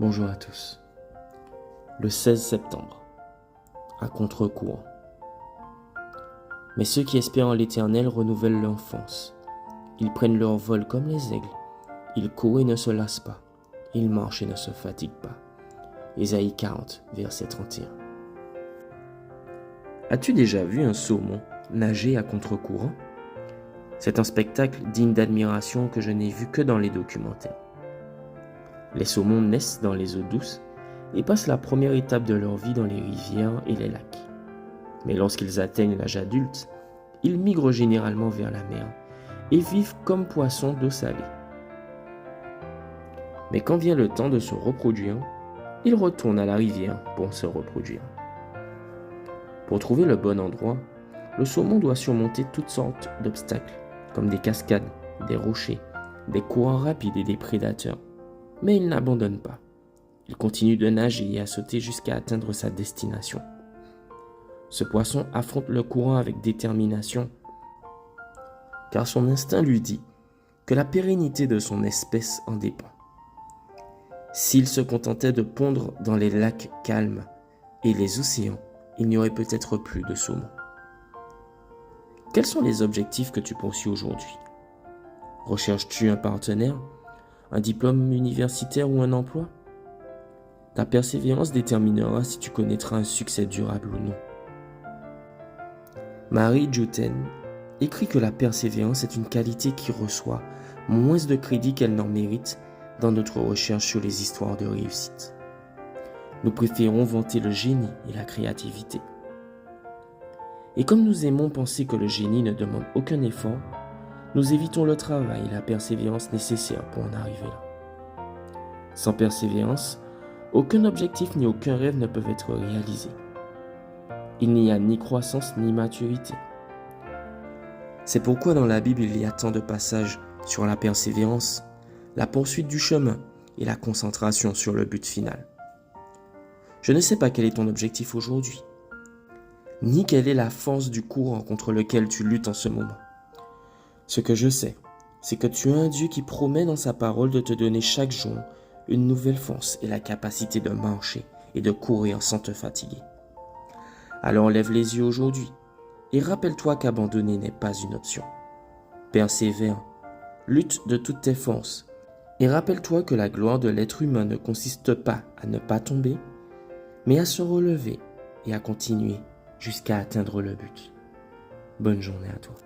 Bonjour à tous. Le 16 septembre, à contre-courant. Mais ceux qui espèrent en l'Éternel renouvellent l'enfance. Ils prennent leur vol comme les aigles. Ils courent et ne se lassent pas. Ils marchent et ne se fatiguent pas. Ésaïe 40, verset 31. As-tu déjà vu un saumon nager à contre-courant? C'est un spectacle digne d'admiration que je n'ai vu que dans les documentaires. Les saumons naissent dans les eaux douces et passent la première étape de leur vie dans les rivières et les lacs. Mais lorsqu'ils atteignent l'âge adulte, ils migrent généralement vers la mer et vivent comme poissons d'eau salée. Mais quand vient le temps de se reproduire, ils retournent à la rivière pour se reproduire. Pour trouver le bon endroit, le saumon doit surmonter toutes sortes d'obstacles, comme des cascades, des rochers, des courants rapides et des prédateurs. Mais il n'abandonne pas. Il continue de nager et à sauter jusqu'à atteindre sa destination. Ce poisson affronte le courant avec détermination, car son instinct lui dit que la pérennité de son espèce en dépend. S'il se contentait de pondre dans les lacs calmes et les océans, il n'y aurait peut-être plus de saumon. Quels sont les objectifs que tu poursuis aujourd'hui? Recherches-tu un partenaire, un diplôme universitaire ou un emploi? Ta persévérance déterminera si tu connaîtras un succès durable ou non. Marie Juten écrit que la persévérance est une qualité qui reçoit moins de crédit qu'elle n'en mérite dans notre recherche sur les histoires de réussite. Nous préférons vanter le génie et la créativité. Et comme nous aimons penser que le génie ne demande aucun effort, nous évitons le travail et la persévérance nécessaires pour en arriver là. Sans persévérance, aucun objectif ni aucun rêve ne peuvent être réalisés. Il n'y a ni croissance ni maturité. C'est pourquoi dans la Bible il y a tant de passages sur la persévérance, la poursuite du chemin et la concentration sur le but final. Je ne sais pas quel est ton objectif aujourd'hui, ni quelle est la force du courant contre lequel tu luttes en ce moment. Ce que je sais, c'est que tu as un Dieu qui promet dans sa parole de te donner chaque jour une nouvelle force et la capacité de marcher et de courir sans te fatiguer. Alors lève les yeux aujourd'hui et rappelle-toi qu'abandonner n'est pas une option. Persévère, lutte de toutes tes forces et rappelle-toi que la gloire de l'être humain ne consiste pas à ne pas tomber, mais à se relever et à continuer jusqu'à atteindre le but. Bonne journée à toi.